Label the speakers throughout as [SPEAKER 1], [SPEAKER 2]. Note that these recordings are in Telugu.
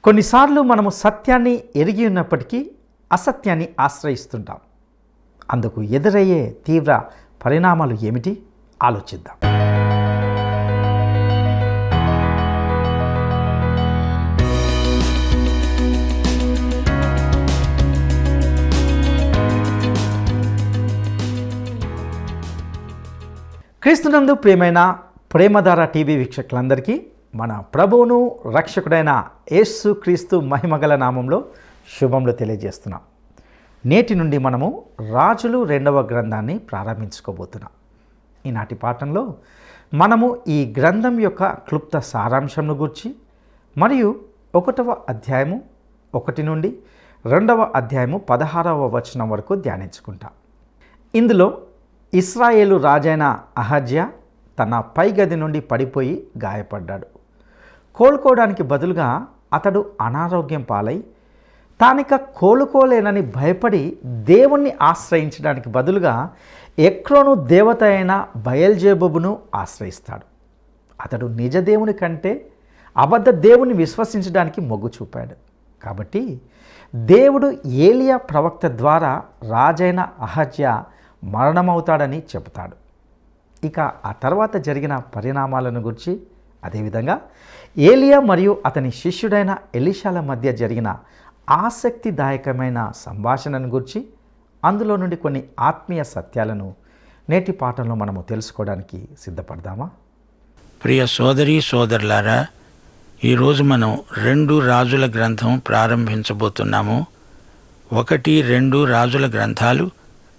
[SPEAKER 1] కొన్నిసార్లు మనము సత్యాన్ని ఎరిగి ఉన్నప్పటికీ అసత్యాన్ని ఆశ్రయిస్తుంటాం. అందుకు ఎదురయ్యే తీవ్ర పరిణామాలు ఏమిటి ఆలోచిద్దాం. క్రీస్తునందు ప్రియమైన ప్రేమధార టీవీ వీక్షకులందరికీ మన ప్రభువును రక్షకుడైన యేసు క్రీస్తు మహిమగల నామంలో శుభములు తెలియజేస్తున్నాం. నేటి నుండి మనము రాజులు 2వ గ్రంథాన్ని ప్రారంభించుకోబోతున్నాం. ఈనాటి పాఠంలో మనము ఈ గ్రంథం యొక్క క్లుప్త సారాంశంను గురించి మరియు 1వ అధ్యాయము 1 నుండి 2వ అధ్యాయము 16వ వచనం వరకు ధ్యానించుకుంటాం. ఇందులో ఇశ్రాయేలు రాజైన అహజ్యా తన పై గది నుండి పడిపోయి గాయపడ్డాడు. కోలుకోవడానికి బదులుగా అతడు అనారోగ్యం పాలై తానిక కోలుకోలేనని భయపడి దేవుణ్ణి ఆశ్రయించడానికి బదులుగా ఎక్రోను దేవత అయిన బయల్జెబూబును ఆశ్రయిస్తాడు. అతడు నిజ దేవుని కంటే అబద్ధ దేవుని విశ్వసించడానికి మొగ్గు చూపాడు. కాబట్టి దేవుడు ఏలియా ప్రవక్త ద్వారా రాజైన అహజ్యా మరణమవుతాడని చెబుతాడు. ఇక ఆ తర్వాత జరిగిన పరిణామాలను గురించి, అదేవిధంగా ఏలియా మరియు అతని శిష్యుడైన ఎలీషాల మధ్య జరిగిన ఆసక్తిదాయకమైన సంభాషణను గురించి, అందులో నుండి కొన్ని ఆత్మీయ సత్యాలను నేటి పాఠంలో మనము తెలుసుకోవడానికి సిద్ధపడదామా?
[SPEAKER 2] ప్రియ సోదరీ సోదరులారా, ఈరోజు మనం 2 రాజుల గ్రంథం ప్రారంభించబోతున్నాము. 1, 2 రాజుల గ్రంథాలు,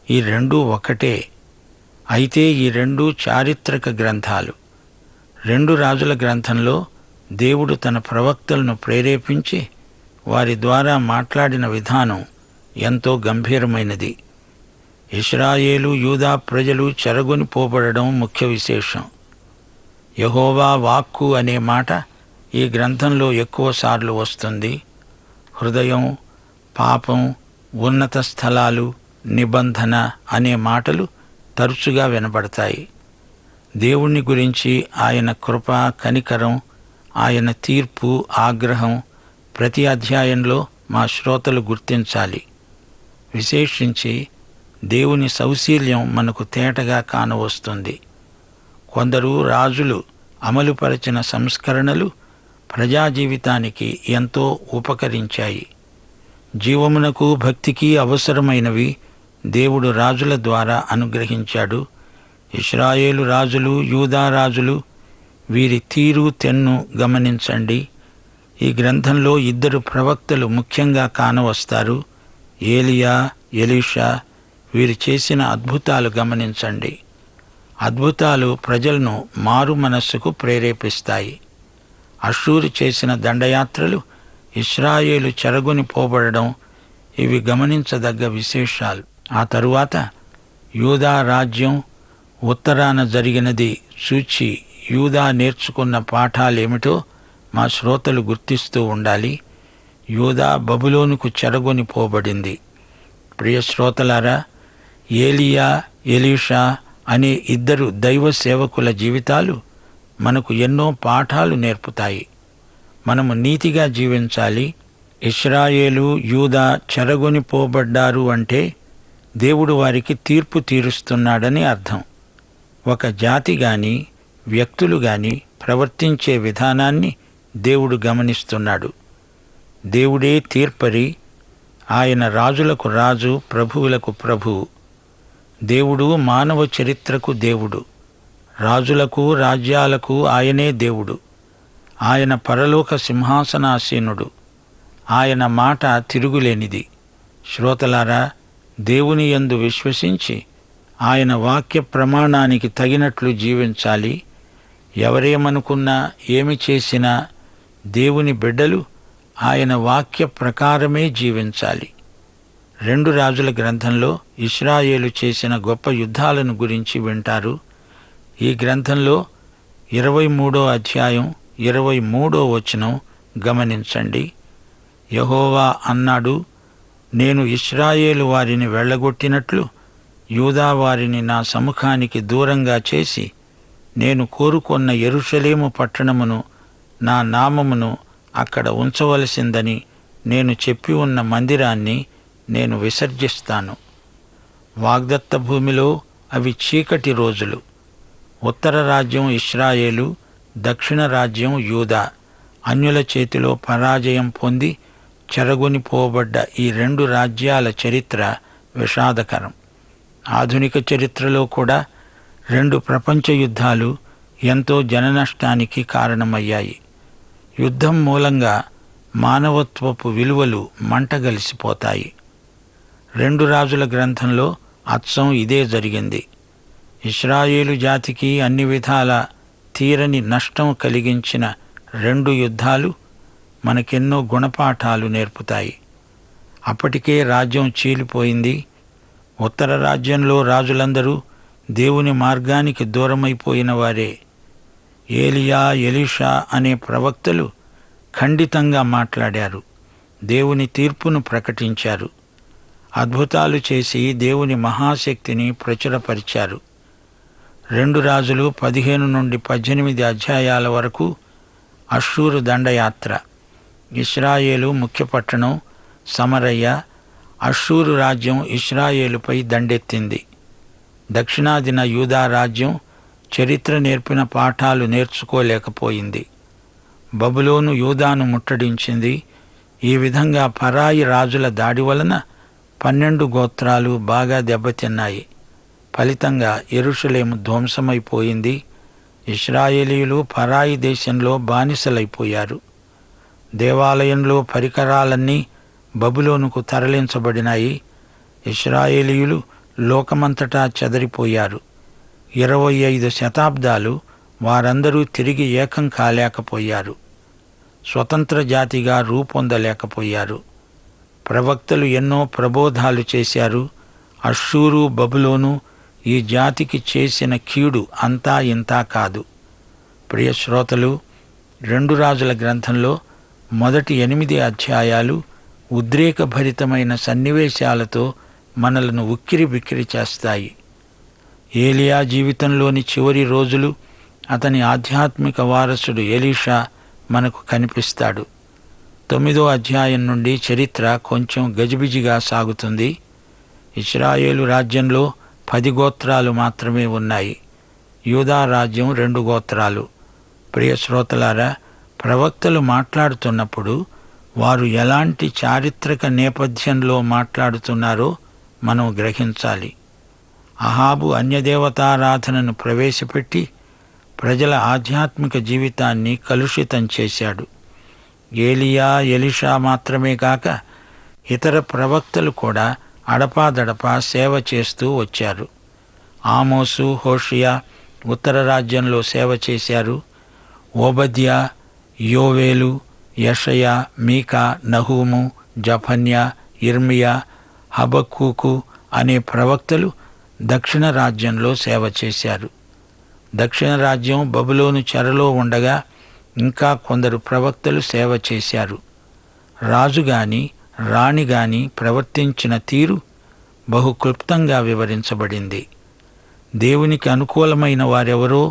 [SPEAKER 2] ఈ 2 ఒకటే. అయితే ఈ 2 చారిత్రక గ్రంథాలు. 2 రాజుల గ్రంథంలో దేవుడు తన ప్రవక్తలను ప్రేరేపించి వారి ద్వారా మాట్లాడిన విధానం ఎంతో గంభీరమైనది. ఇశ్రాయేలు యూదా ప్రజలు చెరగొని పోబడడం ముఖ్య విశేషం. యెహోవా వాక్కు అనే మాట ఈ గ్రంథంలో ఎక్కువసార్లు వస్తుంది. హృదయం, పాపం, ఉన్నత స్థలాలు, నిబంధన అనే మాటలు తరచుగా వినబడతాయి. దేవుణ్ణి గురించి, ఆయన కృప, కనికరం, ఆయన తీర్పు, ఆగ్రహం ప్రతి అధ్యాయంలో మా శ్రోతలు గుర్తించాలి. విశేషించి దేవుని సౌశీల్యం మనకు తేటగా కానవస్తుంది. కొందరు రాజులు అమలుపరచిన సంస్కరణలు ప్రజా జీవితానికి ఎంతో ఉపకరించాయి. జీవమునకు భక్తికి అవసరమైనవి దేవుడు రాజుల ద్వారా అనుగ్రహించాడు. ఇశ్రాయేలు రాజులు, యూదా రాజులు, వీరి తీరు తెన్ను గమనించండి. ఈ గ్రంథంలో 2 ప్రవక్తలు ముఖ్యంగా కానవస్తారు. ఏలియా, ఎలీషా. వీరు చేసిన అద్భుతాలు గమనించండి. అద్భుతాలు ప్రజలను మారు మనస్సుకు ప్రేరేపిస్తాయి. అష్షూరు చేసిన దండయాత్రలు, ఇశ్రాయేలు చెరగొని పోబడడం, ఇవి గమనించదగ్గ విశేషాలు. ఆ తరువాత యూదా రాజ్యం ఉత్తరాన జరిగినది చూచి యూదా నేర్చుకున్న పాఠాలేమిటో మా శ్రోతలు గుర్తిస్తూ ఉండాలి. యూదా బబులోనుకు చెరగొని పోబడింది. ప్రియ శ్రోతలారా, ఏలియా, ఎలీషా అనే 2 దైవ సేవకుల జీవితాలు మనకు ఎన్నో పాఠాలు నేర్పుతాయి. మనము నీతిగా జీవించాలి. ఇశ్రాయేలు, యూదా చెరగొని పోబడ్డారు అంటే దేవుడు వారికి తీర్పు తీరుస్తున్నాడని అర్థం. ఒక జాతి గాని, వ్యక్తులు గాని ప్రవర్తించే విధానాన్ని దేవుడు గమనిస్తున్నాడు. దేవుడే తీర్పరి. ఆయన రాజులకు రాజు, ప్రభువులకు ప్రభువు. దేవుడు మానవ చరిత్రకు దేవుడు. రాజులకు, రాజ్యాలకు ఆయనే దేవుడు. ఆయన పరలోక సింహాసనాసీనుడు. ఆయన మాట తిరుగులేనిది. శ్రోతలారా, దేవుని యందు విశ్వసించి ఆయన వాక్య ప్రమాణానికి తగినట్లు జీవించాలి. ఎవరేమనుకున్నా, ఏమి చేసినా దేవుని బిడ్డలు ఆయన వాక్య ప్రకారమే జీవించాలి. 2 రాజుల గ్రంథంలో ఇశ్రాయేలు చేసిన గొప్ప యుద్ధాలను గురించి వింటారు. ఈ గ్రంథంలో 23వ అధ్యాయం 23వ వచనం గమనించండి. యెహోవా అన్నాడు, నేను ఇశ్రాయేలు వారిని వెళ్ళగొట్టినట్లు యూదా వారిని నా సముఖానికి దూరంగా చేసి నేను కోరుకొన్న యెరూషలేము పట్టణమును, నా నామమును అక్కడ ఉంచవలసిందని నేను చెప్పి ఉన్న మందిరాన్ని నేను విసర్జిస్తాను. వాగ్దత్త భూమిలో అవి చీకటి రోజులు. ఉత్తర రాజ్యం ఇశ్రాయేలు, దక్షిణ రాజ్యం యూదా అన్యుల చేతిలో పరాజయం పొంది చెరగొనిపోబడ్డ ఈ రెండు రాజ్యాల చరిత్ర విషాదకరం. ఆధునిక చరిత్రలో కూడా రెండు ప్రపంచ యుద్ధాలు ఎంతో జననష్టానికి కారణమయ్యాయి. యుద్ధం మూలంగా మానవత్వపు విలువలు మంటగలిసిపోతాయి. రెండు రాజుల గ్రంథంలో అచ్చం ఇదే జరిగింది. ఇశ్రాయేలు జాతికి అన్ని విధాల తీరని నష్టం కలిగించిన రెండు యుద్ధాలు మనకెన్నో గుణపాఠాలు నేర్పుతాయి. అప్పటికే రాజ్యం చీలిపోయింది. ఉత్తర రాజ్యంలో రాజులందరూ దేవుని మార్గానికి దూరమైపోయిన వారే. ఏలియా, ఎలీషా అనే ప్రవక్తలు ఖండితంగా మాట్లాడారు. దేవుని తీర్పును ప్రకటించారు. అద్భుతాలు చేసి దేవుని మహాశక్తిని ప్రచురపరిచారు. రెండు రాజులు 15 నుండి 18 అధ్యాయాల వరకు అష్షూరు దండయాత్ర. ఇశ్రాయేలు ముఖ్య పట్టణం సమరయ్య. అష్షూరు రాజ్యం ఇశ్రాయేలుపై దండెత్తింది. దక్షిణాదిన యూదా రాజ్యం చరిత్ర నేర్పిన పాఠాలు నేర్చుకోలేకపోయింది. బబులోను యూదాను ముట్టడించింది. ఈ విధంగా పరాయి రాజుల దాడి వలన 12 గోత్రాలు బాగా దెబ్బతిన్నాయి. ఫలితంగా యెరూషలేము ధ్వంసమైపోయింది. ఇశ్రాయేలీయులు పరాయి దేశంలో బానిసలైపోయారు. దేవాలయంలో పరికరాలన్నీ బబులోనుకు తరలించబడినాయి. ఇశ్రాయేలీయులు లోకమంతటా చెదరిపోయారు. 25 శతాబ్దాలు వారందరూ తిరిగి ఏకం కాలేకపోయారు. స్వతంత్ర జాతిగా రూపొందలేకపోయారు. ప్రవక్తలు ఎన్నో ప్రబోధాలు చేశారు. అష్షూరు, బబులోను ఈ జాతికి చేసిన కీడు అంతా ఇంతా కాదు. ప్రియ శ్రోతలు, రెండు రాజుల గ్రంథంలో మొదటి 8 అధ్యాయాలు ఉద్రేకభరితమైన సన్నివేశాలతో మనలను ఉక్కిరిబిక్కిరి చేస్తాయి. ఏలియా జీవితంలోని చివరి రోజులు, అతని ఆధ్యాత్మిక వారసుడు ఎలీషా మనకు కనిపిస్తాడు. 9వ అధ్యాయం నుండి చరిత్ర కొంచెం గజిబిజిగా సాగుతుంది. ఇశ్రాయేలు రాజ్యంలో 10 గోత్రాలు మాత్రమే ఉన్నాయి. యూదా రాజ్యం 2 గోత్రాలు. ప్రియ శ్రోతలారా, ప్రవక్తలు మాట్లాడుతున్నప్పుడు వారు ఎలాంటి చారిత్రక నేపథ్యంలో మాట్లాడుతున్నారో మనం గ్రహించాలి. అహాబు అన్యదేవతారాధనను ప్రవేశపెట్టి ప్రజల ఆధ్యాత్మిక జీవితాన్ని కలుషితం చేశాడు. ఏలియా, ఎలీషా మాత్రమే కాక ఇతర ప్రవక్తలు కూడా అడపాదడపా సేవ చేస్తూ వచ్చారు. ఆమోసు, హోషియా ఉత్తర రాజ్యంలో సేవ చేశారు. ఓబద్యా, యోవేలు, యెషయా, మీకా, నహూము, జఫన్యా, ఇర్మియా, హబక్కూకు అనే ప్రవక్తలు దక్షిణ రాజ్యంలో సేవ చేశారు. దక్షిణ రాజ్యం బబులోను చెరలో ఉండగా ఇంకా కొందరు ప్రవక్తలు సేవ చేశారు. రాజు గాని రాణి గాని ప్రవర్తించిన తీరు బహు క్లుప్తంగా వివరించబడింది. దేవునికి అనుకూలమైన వారెవరో,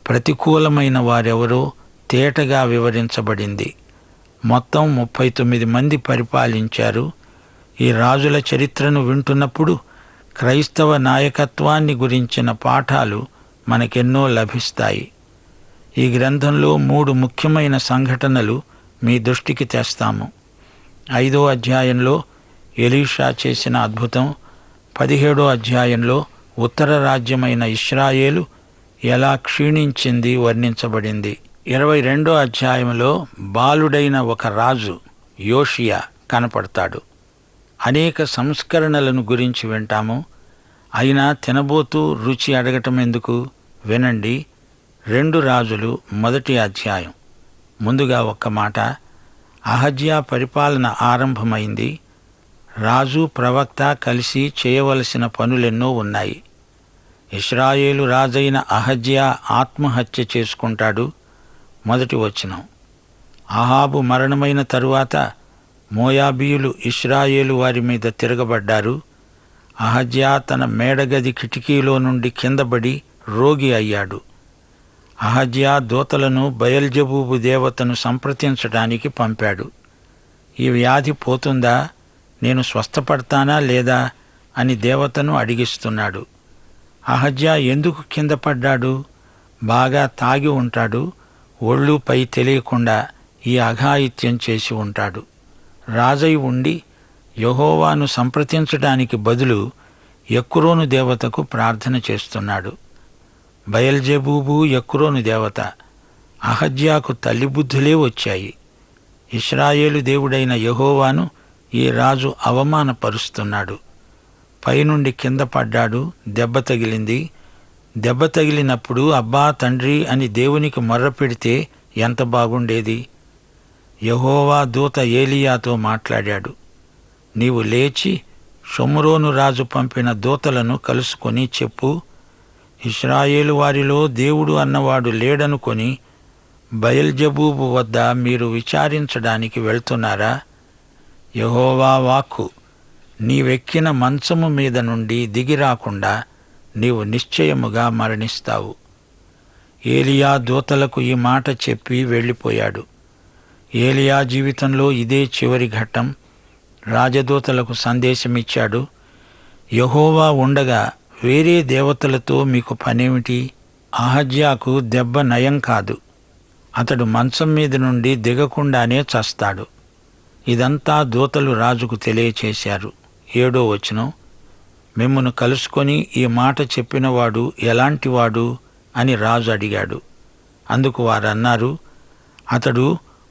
[SPEAKER 2] ప్రతికూలమైన వారెవరో తేటగా వివరించబడింది. మొత్తం 39 మంది పరిపాలించారు. ఈ రాజుల చరిత్రను వింటున్నప్పుడు క్రైస్తవ నాయకత్వాన్ని గురించిన పాఠాలు మనకెన్నో లభిస్తాయి. ఈ గ్రంథంలో 3 ముఖ్యమైన సంఘటనలు మీ దృష్టికి తెస్తాము. 5వ అధ్యాయంలో ఎలీషా చేసిన అద్భుతం, 17వ అధ్యాయంలో ఉత్తర రాజ్యమైన ఇశ్రాయేలు ఎలా క్షీణించింది వర్ణించబడింది. 22వ అధ్యాయంలో బాలుడైన ఒక రాజు యోషియా కనపడతాడు. అనేక సంస్కరణలను గురించి వింటాము. అయినా తినబోతూ రుచి అడగటం ఎందుకు? వినండి. 2 రాజులు 1వ అధ్యాయం. ముందుగా ఒక్క మాట. అహజ్యా పరిపాలన ఆరంభమైంది. రాజు, ప్రవక్త కలిసి చేయవలసిన పనులెన్నో ఉన్నాయి. ఇశ్రాయేలు రాజైన అహజ్యా ఆత్మహత్య చేసుకుంటాడు. 1వ వచనం. అహాబు మరణమైన తరువాత మోయాబీయులు ఇశ్రాయేలు వారి మీద తిరగబడ్డారు. అహజ్యా తన మేడగది కిటికీలో నుండి కిందపడి రోగి అయ్యాడు. అహజ్యా దూతలను బయల్జెబూబు దేవతను సంప్రదించడానికి పంపాడు. ఈ వ్యాధి పోతుందా, నేను స్వస్థపడతానా లేదా అని దేవతను అడిగిస్తున్నాడు. అహజ్యా ఎందుకు కింద పడ్డాడు? బాగా తాగి ఉంటాడు. ఒళ్ళు పై తెలియకుండా ఈ అఘాయిత్యం చేసి ఉంటాడు. రాజై ఉండి యెహోవాను సంప్రదించడానికి బదులు ఎక్రోను దేవతకు ప్రార్థన చేస్తున్నాడు. బయల్జెబూబు ఎక్రోను దేవత. అహజ్యాకు తల్లి బుద్ధులే వచ్చాయి. ఇశ్రాయేలు దేవుడైన యెహోవాను ఈ రాజు అవమానపరుస్తున్నాడు. పైనుండి కింద పడ్డాడు. దెబ్బ తగిలింది. దెబ్బ తగిలినప్పుడు అబ్బా తండ్రి అని దేవునికి మొర్రపెడితే ఎంత బాగుండేది. యెహోవా దూత ఏలీయాతో మాట్లాడాడు. నీవు లేచి షోమ్రోను రాజు పంపిన దూతలను కలుసుకొని చెప్పు, ఇశ్రాయేలు వారిలో దేవుడు అన్నవాడు లేడనుకొని బయల్జెబూబు వద్ద మీరు విచారించడానికి వెళ్తున్నారా? యెహోవా వాక్కు, నీవెక్కిన మంచము మీద నుండి దిగిరాకుండా నీవు నిశ్చయముగా మరణిస్తావు. ఏలియా దూతలకు ఈ మాట చెప్పి వెళ్ళిపోయాడు. ఏలియా జీవితంలో ఇదే చివరి ఘట్టం. రాజదూతలకు సందేశమిచ్చాడు. యెహోవా ఉండగా వేరే దేవతలతో మీకు పనేమిటి? అహజ్యాకు దెబ్బ నయం కాదు. అతడు మంచం మీద నుండి దిగకుండానే చస్తాడు. ఇదంతా దూతలు రాజుకు తెలియచేశారు. 7వ వచనం, మిమ్మును కలుసుకొని ఈ మాట చెప్పినవాడు ఎలాంటివాడు అని రాజు అడిగాడు. అందుకు వారన్నారు, అతడు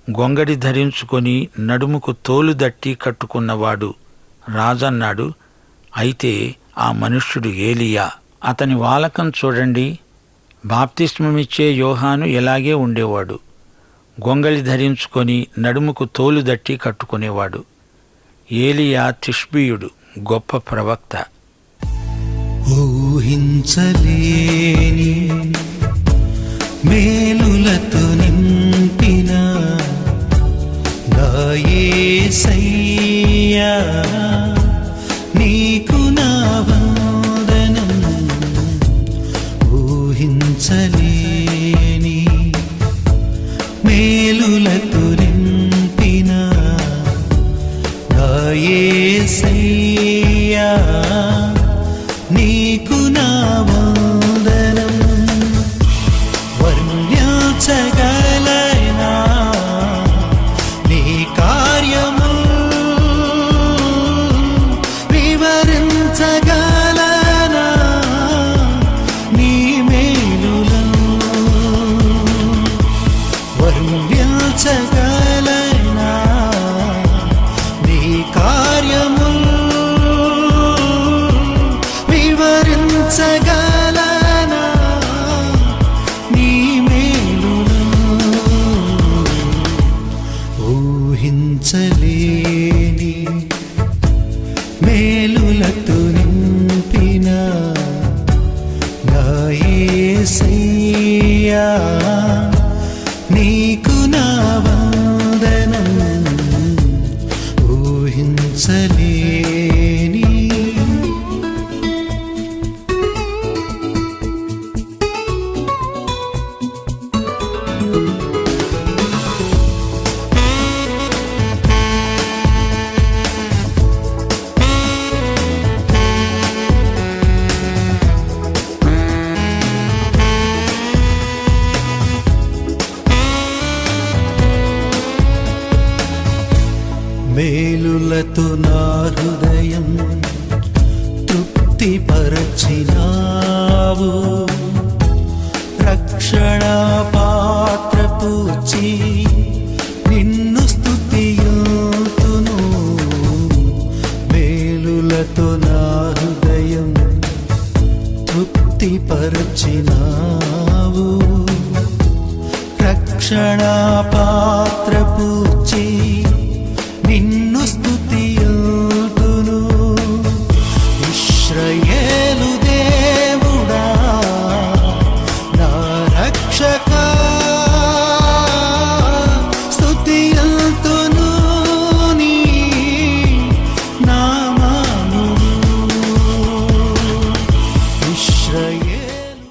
[SPEAKER 2] గొంగడి ధరించుకొని నడుముకు తోలు దట్టి కట్టుకున్నవాడు. రాజన్నాడు, అయితే ఆ మనుష్యుడు ఏలియా. అతని వాలకం చూడండి. బాప్తిస్మమిచ్చే యోహాను ఇలాగే ఉండేవాడు. గొంగళి ధరించుకొని నడుముకు తోలు దట్టి కట్టుకునేవాడు. ఏలియా తిష్బీయుడు, గొప్ప ప్రవక్త.
[SPEAKER 3] ఊహించలేని మేలులతో నింపిన నా యేసయ్యా, నీకు నా వందనం. ఊహించలేని మేలులతో నింపిన నా యేసయ్యా, నీకు నా వందనం. వర్ణించగలనా నీ కార్యము, వివరించగలనా నీ మేలులను. వర్ణించగలనా నీ కార్యము, వివరించగలనా నీ మేలులను. ఊహించలేని మేలులతో నింపిన నా యేసయ్యా, నీకు నా వందనం. ఊహించలేని మేలులతో నా హృదయం తృప్తిపరచినావు. రక్షణ పాత్ర పూచి నిన్ను స్తుతియుతును. మేలులతో నా హృదయం తృప్తిపరచినావు. రక్షణ పాత్ర పూచి నిన్ను స్తుతియుతును. ఇశ్రాయేలు దేవుడా, నా రక్షకా, స్తుతియుతును నీ నామమును. ఇశ్రాయేలు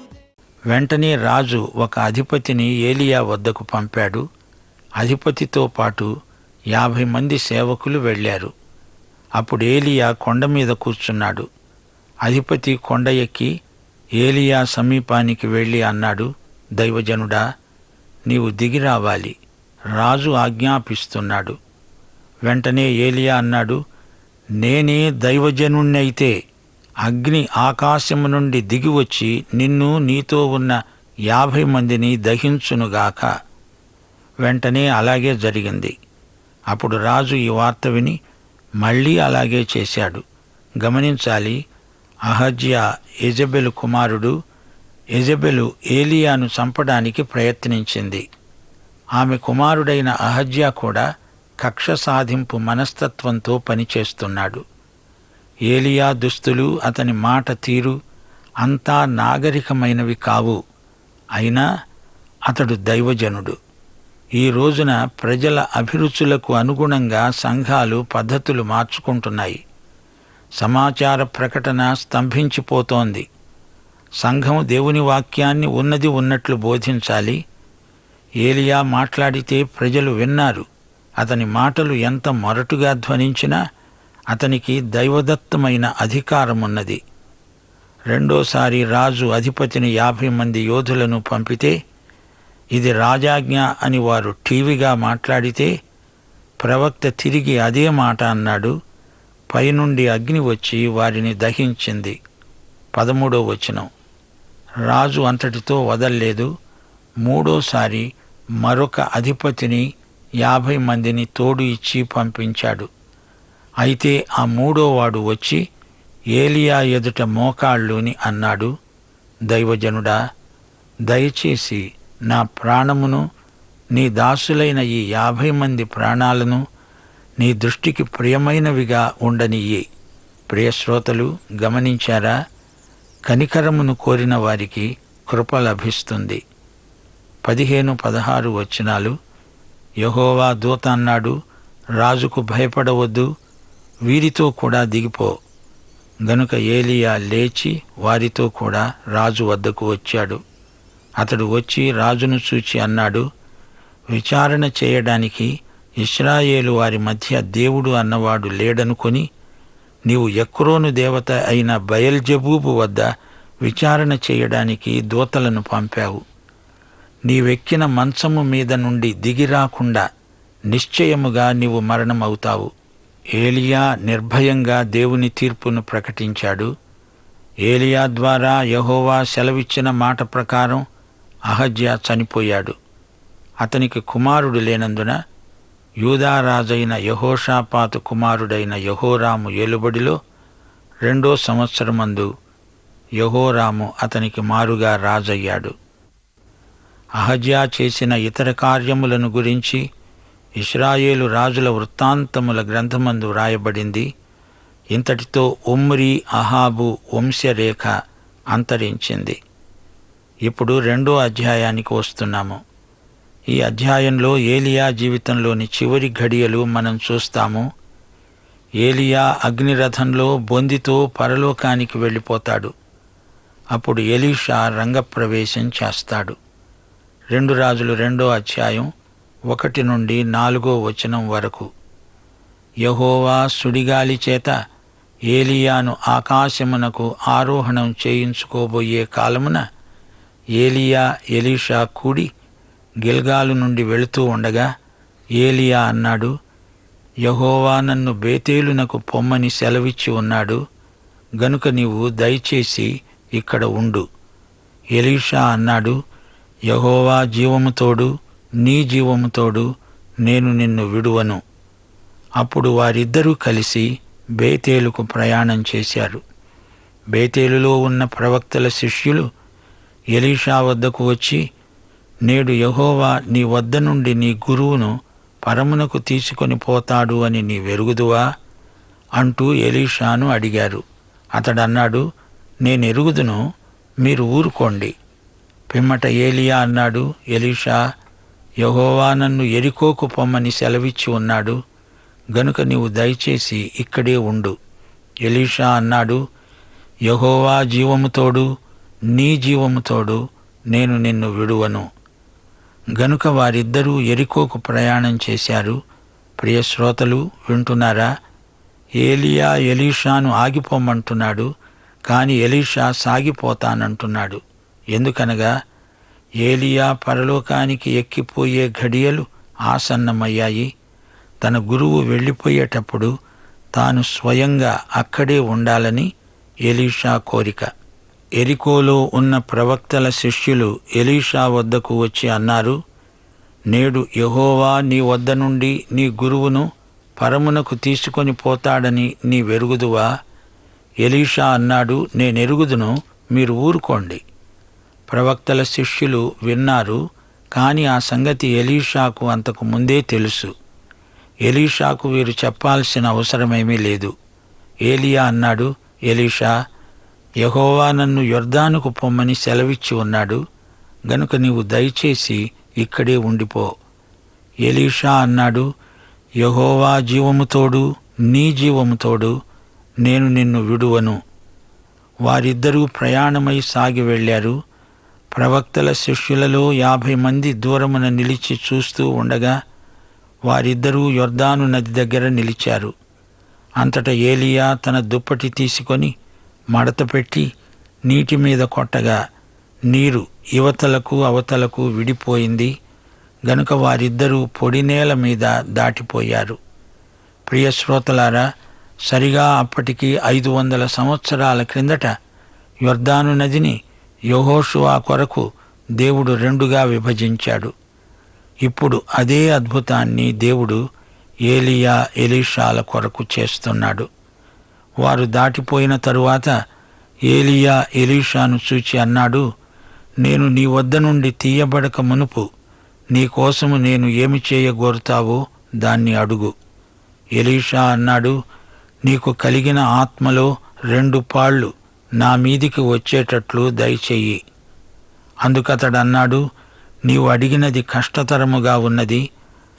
[SPEAKER 2] వెంటనే రాజు ఒక అధిపతిని ఏలియా వద్దకు పంపాడు. అధిపతితో పాటు 50 మంది సేవకులు వెళ్ళారు. అప్పుడు ఏలియా కొండ మీద కూర్చున్నాడు. అధిపతి కొండ ఎక్కి ఏలియా సమీపానికి వెళ్ళి అన్నాడు, దైవజనుడా, నీవు దిగి రావాలి, రాజు ఆజ్ఞాపిస్తున్నాడు. వెంటనే ఏలియా అన్నాడు, నేనే దైవజనుణ్ణైతే అగ్ని ఆకాశము నుండి దిగివచ్చి నిన్ను నీతో ఉన్న 50 మందిని దహించునుగాక. వెంటనే అలాగే జరిగింది. అప్పుడు రాజు ఈ వార్త విని మళ్ళీ అలాగే చేశాడు. గమనించాలి, అహజ్యా యెజెబెలు కుమారుడు. యెజెబెలు ఏలియాను చంపడానికి ప్రయత్నించింది. ఆమె కుమారుడైన అహజ్యా కూడా కక్ష సాధింపు మనస్తత్వంతో పనిచేస్తున్నాడు. ఏలియా దుస్తులు, అతని మాట తీరు అంతా నాగరికమైనవి కావు. అయినా అతడు దైవజనుడు. ఈ రోజున ప్రజల అభిరుచులకు అనుగుణంగా సంఘాలు పద్ధతులు మార్చుకుంటున్నాయి. సమాచార ప్రకటన స్తంభించిపోతోంది. సంఘం దేవుని వాక్యాన్ని ఉన్నది ఉన్నట్లు బోధించాలి. ఏలియా మాట్లాడితే ప్రజలు విన్నారు. అతని మాటలు ఎంత మొరటుగా ధ్వనించినా అతనికి దైవదత్తమైన అధికారమున్నది. రెండోసారి రాజు అధిపతిని 50 మంది యోధులను పంపితే ఇది రాజాజ్ఞ అని వారు ఠీవిగా మాట్లాడితే ప్రవక్త తిరిగి అదే మాట అన్నాడు. పైనుండి అగ్ని వచ్చి వారిని దహించింది. 13వ వచనం. రాజు అంతటితో వదల్లేదు. మూడోసారి మరొక అధిపతిని 50 మందిని తోడు ఇచ్చి పంపించాడు. అయితే ఆ మూడోవాడు వచ్చి ఏలియా ఎదుట మోకాళ్ళుని అన్నాడు, దైవజనుడా, దయచేసి నా ప్రాణమును, నీ దాసులైన ఈ 50 మంది ప్రాణాలను నీ దృష్టికి ప్రియమైనవిగా ఉండనియ్యి. ప్రియశ్రోతలు గమనించారా? కనికరమును కోరిన వారికి కృప లభిస్తుంది. 15-16 వచనాలు. యెహోవా దూత అన్నాడు, రాజుకు భయపడవద్దు, వీరితో కూడా దిగిపో. గనుక ఏలియా లేచి వారితో కూడా రాజు వద్దకు వచ్చాడు. అతడు వచ్చి రాజును చూచి అన్నాడు, విచారణ చేయడానికి ఇశ్రాయేలు వారి మధ్య దేవుడు అన్నవాడు లేడనుకొని నీవు ఎక్రోను దేవత అయిన బయల్జెబూబు వద్ద విచారణ చేయడానికి దూతలను పంపావు. నీవెక్కిన మంచము మీద నుండి దిగిరాకుండా నిశ్చయముగా నీవు మరణమవుతావు. ఏలియా నిర్భయంగా దేవుని తీర్పును ప్రకటించాడు. ఏలియా ద్వారా యెహోవా సెలవిచ్చిన మాట ప్రకారం అహజ్యా చనిపోయాడు. అతనికి కుమారుడు లేనందున యూదారాజైన యెహోషాపాతు కుమారుడైన యెహోరాము ఏలుబడిలో 2వ సంవత్సరమందు యెహోరాము అతనికి మారుగా రాజయ్యాడు. అహజ్యా చేసిన ఇతర కార్యములను గురించి ఇశ్రాయేలు రాజుల వృత్తాంతముల గ్రంథమందు వ్రాయబడింది. ఇంతటితో ఒమ్రీ అహాబు వంశరేఖ అంతరించింది. ఇప్పుడు 2వ అధ్యాయానికి వస్తున్నాము. ఈ అధ్యాయంలో ఏలియా జీవితంలోని చివరి ఘడియలు మనం చూస్తాము. ఏలియా అగ్నిరథంలో బొందితో పరలోకానికి వెళ్ళిపోతాడు. అప్పుడు ఎలీషా రంగప్రవేశం చేస్తాడు. 2 రాజులు 2వ అధ్యాయం 1 నుండి 4వ వచనం వరకు. యెహోవా సుడిగాలి చేత ఏలియాను ఆకాశమునకు ఆరోహణం చేయించుకోబోయే కాలమున ఏలియా ఎలీషా కూడి గిల్గాలు నుండి వెళుతూ ఉండగా ఏలియా అన్నాడు, యెహోవా నన్ను బేతేలునకు పొమ్మని సెలవిచ్చి ఉన్నాడు, గనుక నీవు దయచేసి ఇక్కడ ఉండు. ఎలీషా అన్నాడు, యెహోవా జీవముతోడు, నీ జీవముతోడు నేను నిన్ను విడువను. అప్పుడు వారిద్దరూ కలిసి బేతేలుకు ప్రయాణం చేశారు. బేతేలులో ఉన్న ప్రవక్తల శిష్యులు ఎలీషా వద్దకు వచ్చి, నేడు యెహోవా నీ వద్ద నుండి నీ గురువును పరమునకు తీసుకొని పోతాడు అని నీ వెరుగుదువా అంటూ ఎలీషాను అడిగారు. అతడన్నాడు, నేనెరుగుదును, మీరు ఊరుకోండి. పిమ్మట ఏలియా అన్నాడు, ఎలీషా, యెహోవా నన్ను యెరికోకు పొమ్మని సెలవిచ్చి ఉన్నాడు, గనుక నీవు దయచేసి ఇక్కడే ఉండు. ఎలీషా అన్నాడు, యెహోవా జీవముతోడు, నీ జీవముతోడు నేను నిన్ను విడువను. గనుక వారిద్దరూ యెరికోకు ప్రయాణం చేశారు. ప్రియ శ్రోతలు, వింటున్నారా? ఏలియా ఎలీషాను ఆగిపోమంటున్నాడు, కాని ఎలీషా సాగిపోతానంటున్నాడు. ఎందుకనగా ఏలియా పరలోకానికి ఎక్కిపోయే ఘడియలు ఆసన్నమయ్యాయి. తన గురువు వెళ్ళిపోయేటప్పుడు తాను స్వయంగా అక్కడే ఉండాలని ఎలీషా కోరిక. యెరికోలో ఉన్న ప్రవక్తల శిష్యులు ఎలీషా వద్దకు వచ్చి అన్నారు, నేడు యెహోవా నీ వద్ద నుండి నీ గురువును పరమునకు తీసుకొని పోతాడని నీ వెరుగుదువా? ఎలీషా అన్నాడు, నేనెరుగుదును, మీరు ఊరుకోండి. ప్రవక్తల శిష్యులు విన్నారు, కాని ఆ సంగతి ఎలీషాకు అంతకు ముందే తెలుసు. ఎలీషాకు వీరు చెప్పాల్సిన అవసరమేమీ లేదు. ఏలియా అన్నాడు, ఎలీషా, యెహోవా నన్ను యొర్దానుకు పొమ్మని సెలవిచ్చి ఉన్నాడు, గనుక నీవు దయచేసి ఇక్కడే ఉండిపో. ఎలీషా అన్నాడు, యెహోవా జీవముతోడు నీ జీవముతోడు నేను నిన్ను విడువను. వారిద్దరూ ప్రయాణమై సాగి వెళ్ళారు. ప్రవక్తల శిష్యులలో 50 మంది దూరమున నిలిచి చూస్తూ ఉండగా వారిద్దరూ యొర్దాను నది దగ్గర నిలిచారు. అంతటా ఏలియా తన దుప్పటి తీసుకొని మడతపెట్టి నీటి మీద కొట్టగా నీరు ఇవతలకు అవతలకు విడిపోయింది. గనుక వారిద్దరూ పొడినేల మీద దాటిపోయారు. ప్రియ శ్రోతలారా, సరిగా అప్పటికి 500 సంవత్సరాల క్రిందట యొర్దాను నదిని యెహోషువ కొరకు దేవుడు 2గా విభజించాడు. ఇప్పుడు అదే అద్భుతాన్ని దేవుడు ఏలియా ఎలీషాల కొరకు చేస్తున్నాడు. వారు దాటిపోయిన తరువాత ఏలియా ఎలీషాను చూచి అన్నాడు, నేను నీ వద్ద నుండి తీయబడక మునుపు నీకోసము నేను ఏమి చేయగోరుతావో దాన్ని అడుగు. ఎలీషా అన్నాడు, నీకు కలిగిన ఆత్మలో 2 పాళ్ళు నా మీదికి వచ్చేటట్లు దయచెయ్యి. అందుకతడన్నాడు, నీవు అడిగినది కష్టతరముగా ఉన్నది.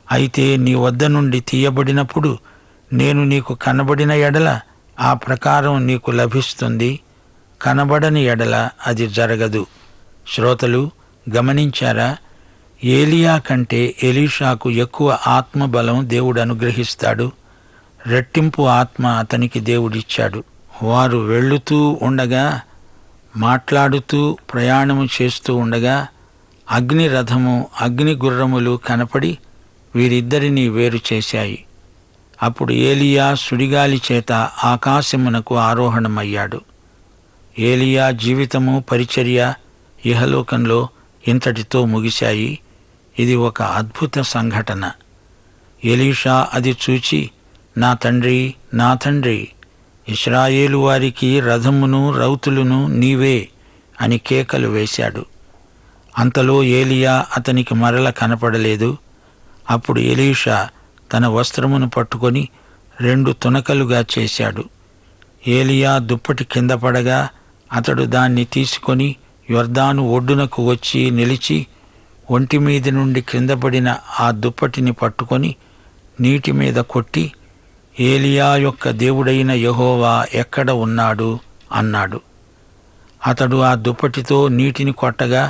[SPEAKER 2] అయితే నీ వద్ద నుండి తీయబడినప్పుడు నేను నీకు కనబడిన ఎడల ఆ ప్రకారం నీకు లభిస్తుంది, కనబడని ఎడల అది జరగదు. శ్రోతలు గమనించారా? ఏలియా కంటే ఎలీషాకు ఎక్కువ ఆత్మబలం దేవుడు అనుగ్రహిస్తాడు. రెట్టింపు ఆత్మ అతనికి దేవుడిచ్చాడు. వారు వెళ్ళుతూ ఉండగా, మాట్లాడుతూ ప్రయాణము చేస్తూ ఉండగా అగ్ని రథము, అగ్ని గుర్రములు కనపడి వీరిద్దరినీ వేరు చేశాయి. అప్పుడు ఏలియా సుడిగాలి చేత ఆకాశమునకు ఆరోహణమయ్యాడు. ఏలియా జీవితము, పరిచర్య ఇహలోకంలో ఇంతటితో ముగిశాయి. ఇది ఒక అద్భుత సంఘటన. ఎలీషా అది చూచి, నా తండ్రి, నా తండ్రి, ఇశ్రాయేలు వారికి రథమును రౌతులను నీవే అని కేకలు వేశాడు. అంతలో ఏలియా అతనికి మరల కనపడలేదు. అప్పుడు ఎలీషా తన వస్త్రమును పట్టుకొని 2 తునకలుగా చేశాడు. ఏలియా దుప్పటి కింద పడగా అతడు దాన్ని తీసుకొని యొర్దాను ఒడ్డునకు వచ్చి నిలిచి ఒంటి మీది నుండి క్రిందపడిన ఆ దుప్పటిని పట్టుకొని నీటి మీద కొట్టి, ఏలియా యొక్క దేవుడైన యెహోవా ఎక్కడ ఉన్నాడు అన్నాడు. అతడు ఆ దుప్పటితో నీటిని కొట్టగా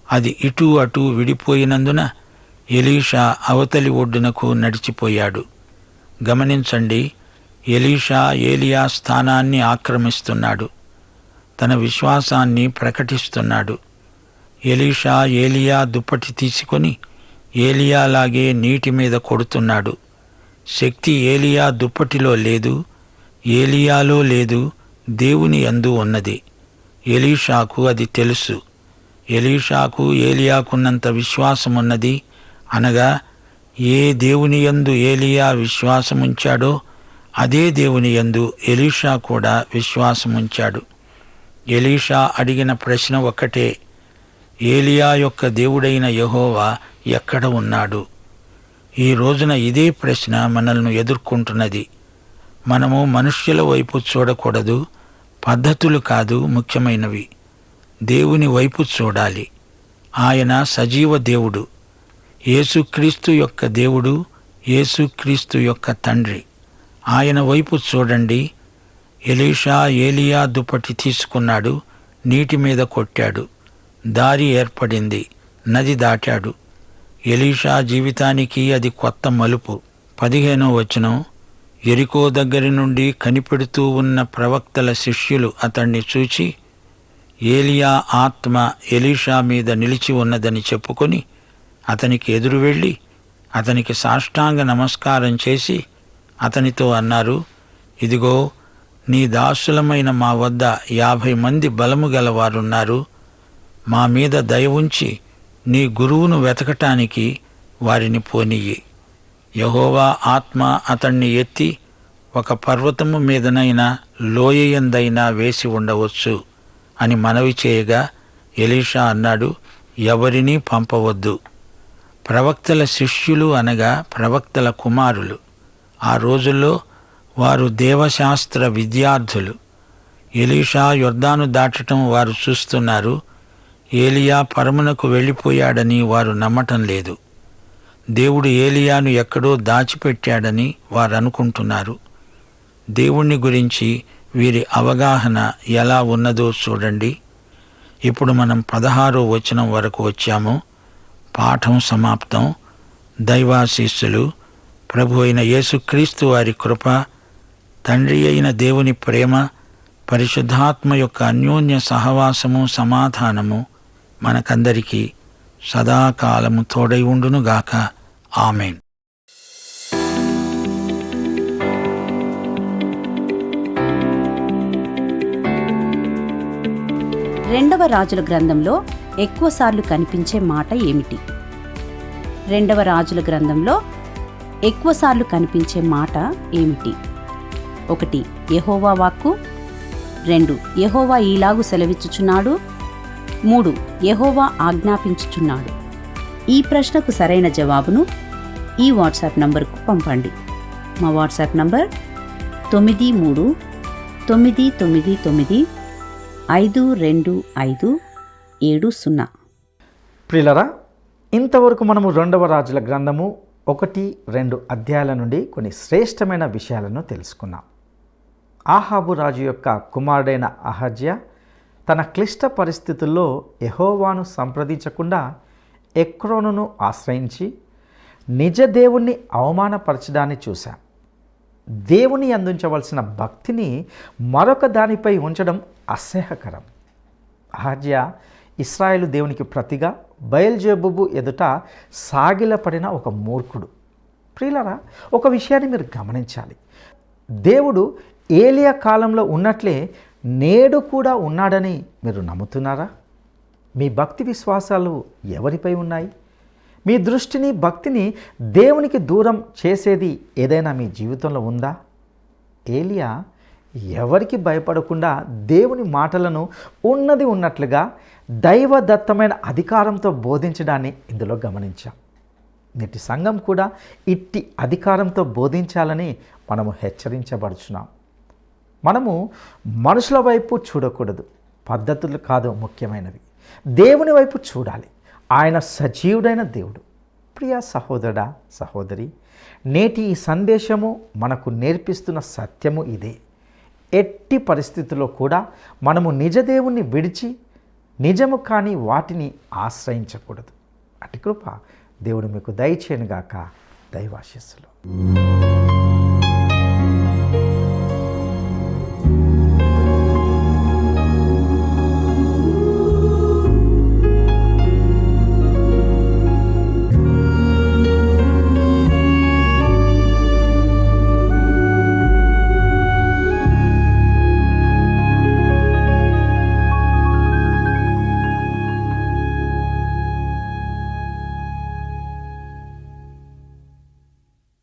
[SPEAKER 2] అది ఇటూ అటూ విడిపోయినందున ఎలీషా అవతలి ఒడ్డునకు నడిచిపోయాడు. గమనించండి, ఎలీషా ఏలియా స్థానాన్ని ఆక్రమిస్తున్నాడు. తన విశ్వాసాన్ని ప్రకటిస్తున్నాడు. ఎలీషా ఏలియా దుప్పటి తీసుకొని ఏలియాలాగే నీటి మీద కొడుతున్నాడు. శక్తి ఏలియా దుప్పటిలో లేదు, ఏలియాలో లేదు, దేవుని యందు ఉన్నది. ఎలీషాకు అది తెలుసు. ఎలీషాకు ఏలియాకున్నంత విశ్వాసమున్నది. అనగా ఏ దేవుని యందు ఏలియా విశ్వాసముంచాడో అదే దేవుని యందు ఎలీషా కూడా విశ్వాసముంచాడు. ఎలీషా అడిగిన ప్రశ్న ఒక్కటే, ఏలియా యొక్క దేవుడైన యెహోవా ఎక్కడ ఉన్నాడు? ఈ రోజున ఇదే ప్రశ్న మనల్ని ఎదుర్కొంటున్నది. మనము మనుష్యుల వైపు చూడకూడదు. పద్ధతులు కాదు ముఖ్యమైనవి, దేవుని వైపు చూడాలి. ఆయన సజీవ దేవుడు, యేసుక్రీస్తు యొక్క దేవుడు, యేసుక్రీస్తు యొక్క తండ్రి. ఆయన వైపు చూడండి. ఎలీషా ఏలియా దుప్పటి తీసుకున్నాడు, నీటి మీద కొట్టాడు. దారి ఏర్పడింది, నది దాటాడు. ఎలీషా జీవితానికి అది కొత్త మలుపు. 15వ వచనం, యెరికో దగ్గరి నుండి కనిపెడుతూ ఉన్న ప్రవక్తల శిష్యులు అతణ్ణి చూచి, ఏలియా ఆత్మ ఎలీషా మీద నిలిచి ఉన్నదని చెప్పుకొని అతనికి ఎదురు వెళ్ళి అతనికి సాష్టాంగ నమస్కారం చేసి అతనితో అన్నారు, ఇదిగో, నీ దాసులమైన మా వద్ద 50 మంది బలము గలవారున్నారు. మా మీద దయ ఉంచి నీ గురువును వెతకటానికి వారిని పోనియ్యి. యెహోవా ఆత్మ అతణ్ణి ఎత్తి ఒక పర్వతము మీదనైనా లోయయందైనా వేసి ఉండవచ్చు అని మనవి చేయగా ఎలీషా అన్నాడు, ఎవరినీ పంపవద్దు. ప్రవక్తల శిష్యులు అనగా ప్రవక్తల కుమారులు. ఆ రోజుల్లో వారు దేవశాస్త్ర విద్యార్థులు. ఎలీషా యొర్దాను దాటటం వారు చూస్తున్నారు. ఏలియా పరమునకు వెళ్ళిపోయాడని వారు నమ్మటం లేదు. దేవుడు ఏలియాను ఎక్కడో దాచిపెట్టాడని వారు అనుకుంటున్నారు. దేవుణ్ణి గురించి వీరి అవగాహన ఎలా ఉన్నదో చూడండి. ఇప్పుడు మనం 16వ వచనం వరకు వచ్చాము. పాఠం సమాప్తం. దైవాశీస్సులు, ప్రభు అయిన యేసుక్రీస్తు వారి కృప, తండ్రి అయిన దేవుని ప్రేమ, పరిశుద్ధాత్మ యొక్క అన్యోన్య సహవాసము, సమాధానము మనకందరికీ సదాకాలము తోడై ఉండునుగాక. ఆమేన్.
[SPEAKER 4] రెండవ రాజుల గ్రంథంలో ఎక్కువసార్లు కనిపించే మాట ఏమిటి? రెండవ రాజుల గ్రంథంలో ఎక్కువసార్లు కనిపించే మాట ఏమిటి? 1. యెహోవా వాక్కు. 2. యెహోవా ఈలాగు సెలవిచ్చుచున్నాడు. 3. యెహోవా ఆజ్ఞాపించుచున్నాడు. ఈ ప్రశ్నకు సరైన జవాబును ఈ వాట్సాప్ నంబర్కు పంపండి. మా వాట్సాప్ నంబర్ 9399952570.
[SPEAKER 1] ప్రియులరా, ఇంతవరకు మనము 2వ రాజుల గ్రంథము 1-2 అధ్యాయాల నుండి కొన్ని శ్రేష్టమైన విషయాలను తెలుసుకున్నాం. ఆహాబు రాజు యొక్క కుమారుడైన అహజ్యా తన క్లిష్ట పరిస్థితుల్లో యెహోవాను సంప్రదించకుండా ఎక్రోనును ఆశ్రయించి నిజ దేవుణ్ణి అవమానపరచడాన్ని చూశాం. దేవుని అందించవలసిన భక్తిని మరొక దానిపై ఉంచడం అసహ్యకరం. అహజ్యా ఇశ్రాయేలు దేవునికి ప్రతిగా బయల్జెబూబు ఎదుట సాగిలపడిన ఒక మూర్ఖుడు. ప్రియులరా, ఒక విషయాన్ని మీరు గమనించాలి. దేవుడు ఏలియా కాలంలో ఉన్నట్లే నేడు కూడా ఉన్నాడని మీరు నమ్ముతున్నారా? మీ భక్తి విశ్వాసాలు ఎవరిపై ఉన్నాయి? మీ దృష్టిని, భక్తిని దేవునికి దూరం చేసేది ఏదైనా మీ జీవితంలో ఉందా? ఏలియా ఎవరికి భయపడకుండా దేవుని మాటలను ఉన్నది ఉన్నట్లుగా దైవదత్తమైన అధికారంతో బోధించడాన్ని ఇందులో గమనించాం. నేటి సంఘం కూడా ఇట్టి అధికారంతో బోధించాలని మనము హెచ్చరించబడుచున్నాం. మనము మనుషుల వైపు చూడకూడదు. పద్ధతులు కాదు ముఖ్యమైనవి, దేవుని వైపు చూడాలి. ఆయన సజీవుడైన దేవుడు. ప్రియ సహోదరుడా, సహోదరి, నేటి ఈ సందేశము మనకు నేర్పిస్తున్న సత్యము ఇదే. ఎట్టి పరిస్థితుల్లో కూడా మనము నిజదేవుణ్ణి విడిచి నిజము కాని వాటిని ఆశ్రయించకూడదు. అటు కృప దేవుడు మీకు దయచేయనుగాక. దైవాశీస్సులు.